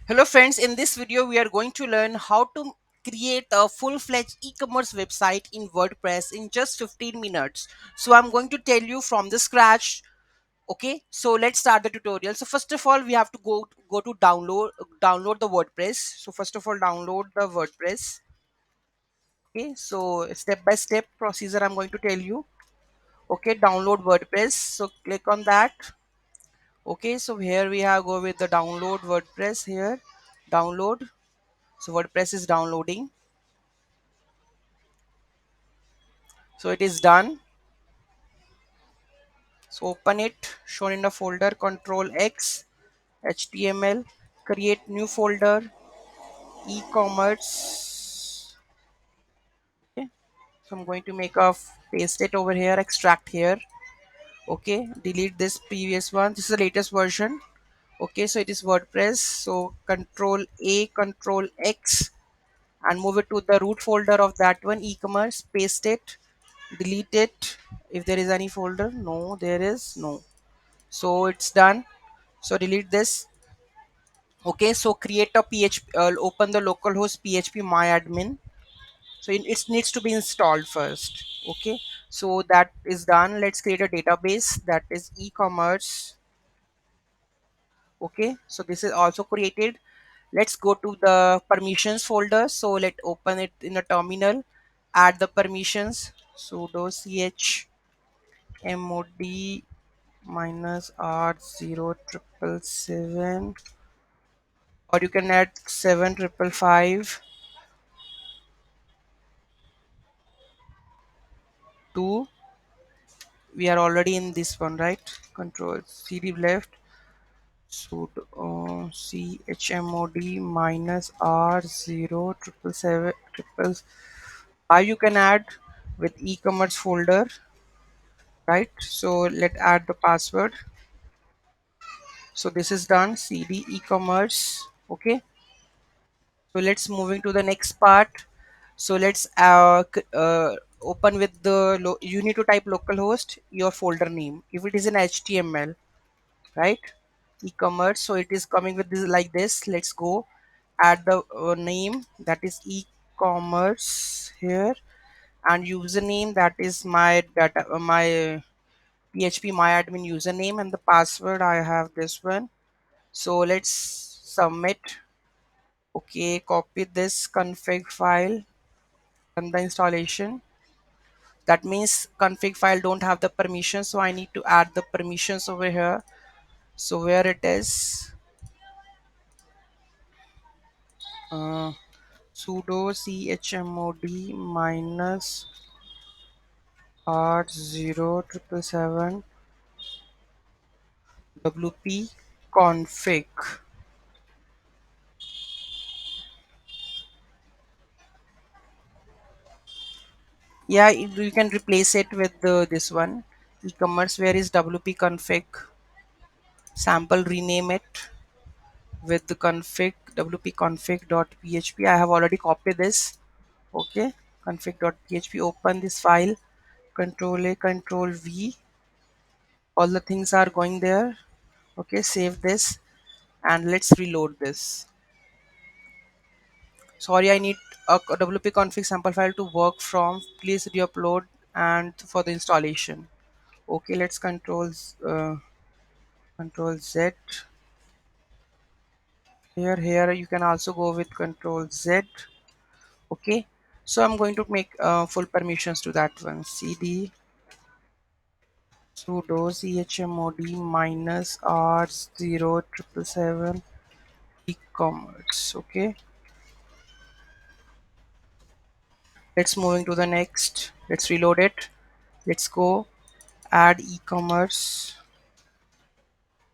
Hello friends, in this video we are going to learn how to create a full-fledged e-commerce website in WordPress in just 15 minutes. So I'm going to tell you from the scratch. Okay, so let's start the tutorial. So first of all, we have to go to download the WordPress. So first of all, download the WordPress. Okay, so step by step procedure I'm going to tell you. Okay, download WordPress. So click on that. Okay, so here we have go with the download WordPress here. Download. So WordPress is downloading. So it is done. So open it, shown in the folder, Control X, HTML, create new folder, e-commerce. Okay. So I'm going to make a paste it over here, extract here. Okay, delete this previous one. This is the latest version. Okay, so it is WordPress. So Control A, Control X, and move it to the root folder of that one, e-commerce. Paste it, delete it. If there is any folder, no, there is no. So it's done. So delete this. Okay, so create a php, open the localhost php myadmin. So it needs to be installed first. Okay, so that is done. Let's create a database, that is e-commerce. Okay, so this is also created. Let's go to the permissions folder. So let open it in the terminal, add the permissions, sudo chmod minus r0 777, or you can add 7555 to, we are already in this one, right? Control cd left, sudo chmod minus r0 777 you can add with e-commerce folder, right? So let add the password. So this is done, cd e-commerce. Okay, so let's moving to the next part. So let's open with the you need to type localhost your folder name if it is in html, right? E-commerce, so it is coming with this like this. Let's go add the name, that is e-commerce here, and username, that is my data my php myadmin username, and the password I have this one. So let's submit. Okay, copy this config file, run the installation. That means config file don't have the permission, so I need to add the permissions over here. So where it is, uh, sudo chmod minus r0 777 wp config. Yeah, you can replace it with this one, e-commerce. Where is wp config? Sample, rename it with the config, wp config.php. I have already copied this. Okay, config.php, open this file, control a, control v, all the things are going there. Okay, save this, and let's reload this. Sorry, I need a wp config sample file to work from. Please re-upload and for the installation. Okay, let's control z. Here you can also go with control z. Okay, so I'm going to make full permissions to that one, cd sudo chmod minus r0 777 e-commerce. Okay, let's moving to the next. Let's reload it. Let's go add e-commerce.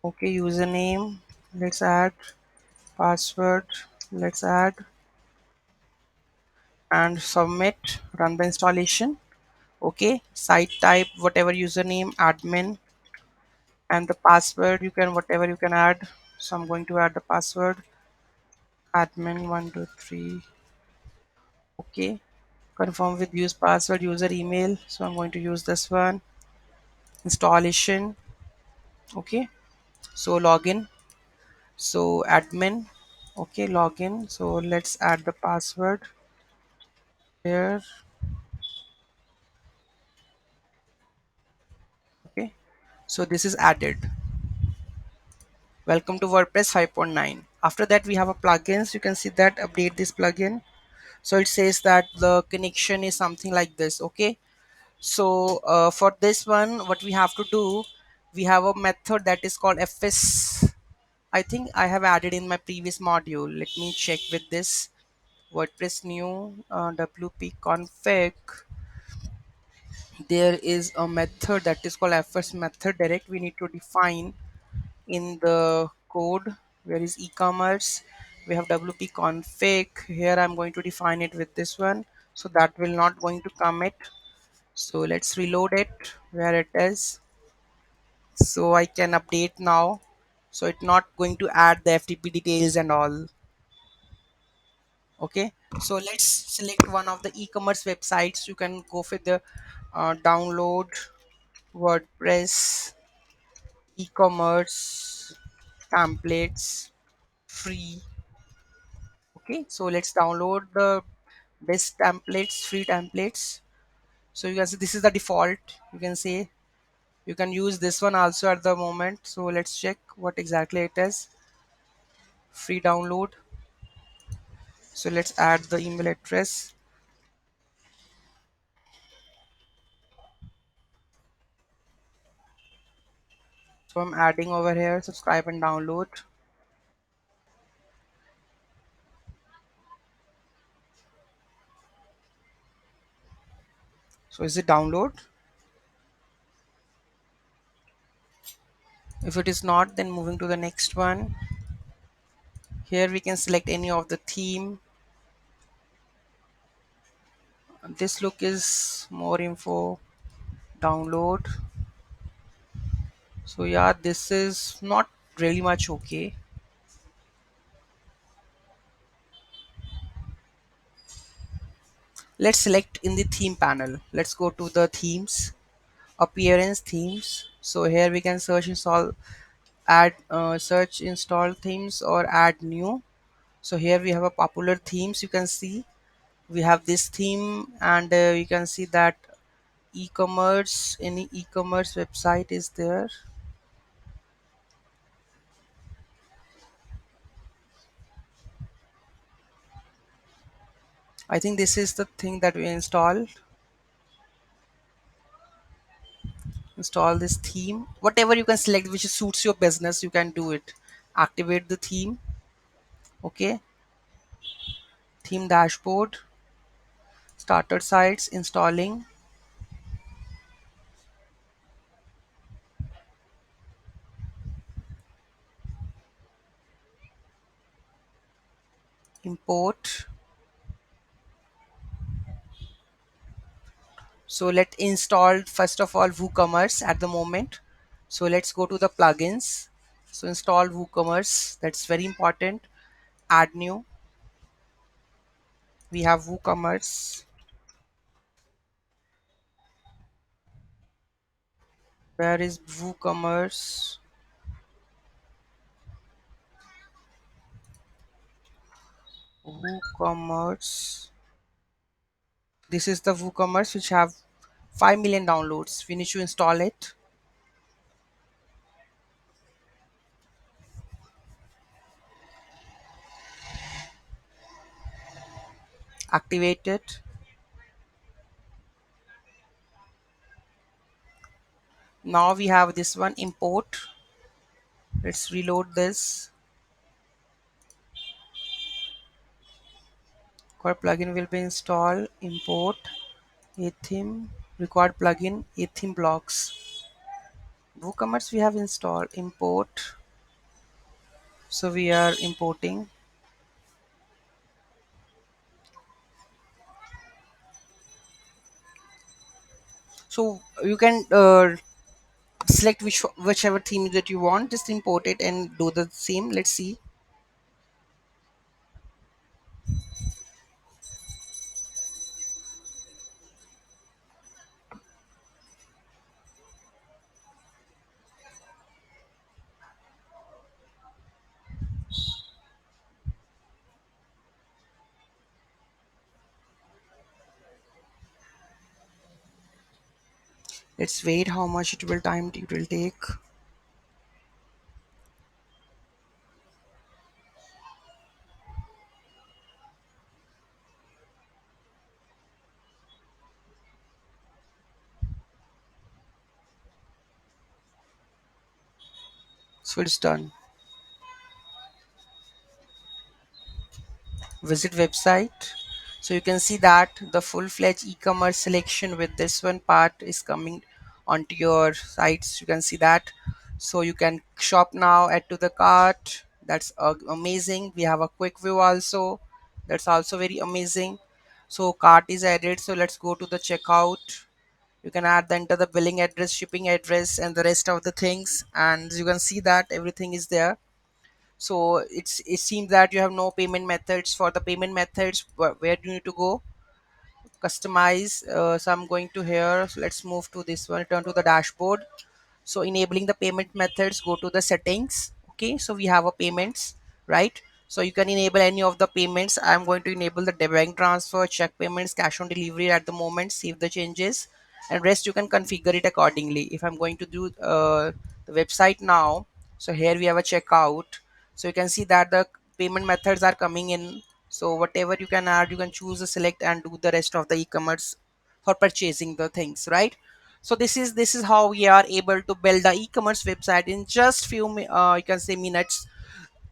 Okay, username, let's add password, let's add, and submit, run the installation. Okay, site type, whatever username, admin, and the password you can whatever you can add. So I'm going to add the password, admin 123. Okay, confirm with use password, user email, so I'm going to use this one. Installation. Okay, so login, so admin, Okay, login. So let's add the password here. Okay, so this is added. Welcome to WordPress 5.9. After that, we have a plugins. You can see that update this plugin. So it says that the connection is something like this. Okay, so for this one, what we have to do, we have a method that is called fs. I think I have added in my previous module. Let me check with this. WordPress new wp config. There is a method that is called fs method direct. We need to define in the code. Where is e-commerce? We have wp config. Here I'm going to define it with this one, so that will not going to commit. So let's reload it where it is, so I can update now. So it's not going to add the ftp details and all. Okay, so let's select one of the e-commerce websites. You can go for the download WordPress e-commerce templates free. Okay, so let's download the best templates, free templates. So you can see this is the default. You can say you can use this one also at the moment. So let's check what exactly it is. Free download. So let's add the email address. So I'm adding over here, subscribe and download. So is it download? If it is not, then moving to the next one. Here we can select any of the theme. This look is more info, download. So yeah, this is not really much okay. Let's select in the theme panel. Let's go to the themes, appearance themes. So here we can search install, add search install themes or add new. So here we have a popular themes. You can see we have this theme, and you can see that e-commerce, any e-commerce website is there. I think this is the thing that we install this theme. Whatever you can select which suits your business, you can do it. Activate the theme. Okay, theme dashboard, starter sites, installing, import. So let's install first of all WooCommerce at the moment. So let's go to the plugins. So install WooCommerce, that's very important. Add new. We have WooCommerce. Where is WooCommerce? WooCommerce. This is the WooCommerce which have 5 million downloads. We need to install it. Activate it. Now we have this one, import. Let's reload this. Core plugin will be installed. Import a theme. Required plugin a theme blocks. WooCommerce we have installed. Import. So we are importing. So you can select whichever theme that you want. Just import it and do the same. Let's see. Let's wait how much it will take. So it's done. Visit website. So you can see that the full-fledged e-commerce selection with this one part is coming onto your sites. You can see that. So you can shop now, add to the cart. That's amazing. We have a quick view also. That's also very amazing. So cart is added. So let's go to the checkout. You can add the enter the billing address, shipping address, and the rest of the things. And you can see that everything is there. So it seems that you have no payment methods. For the payment methods, where do you need to go? Customize. So I'm going to here. So let's move to this one. Turn to the dashboard. So enabling the payment methods, go to the settings. Okay, so we have a payments, right? So you can enable any of the payments. I'm going to enable the bank transfer, check payments, cash on delivery at the moment. Save the changes, and rest you can configure it accordingly. If I'm going to do the website now, so here we have a checkout. So you can see that the payment methods are coming in. So whatever you can add, you can choose a select and do the rest of the e-commerce for purchasing the things, right? So this is how we are able to build the e-commerce website in just few you can say minutes,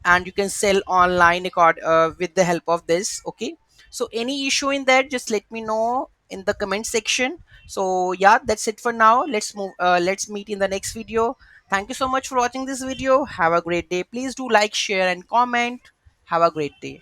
and you can sell online with the help of this. Okay, so any issue in that, just let me know in the comment section. So yeah, that's it for now. Let's meet in the next video. Thank you so much for watching this video. Have a great day. Please do like, share, and comment. Have a great day.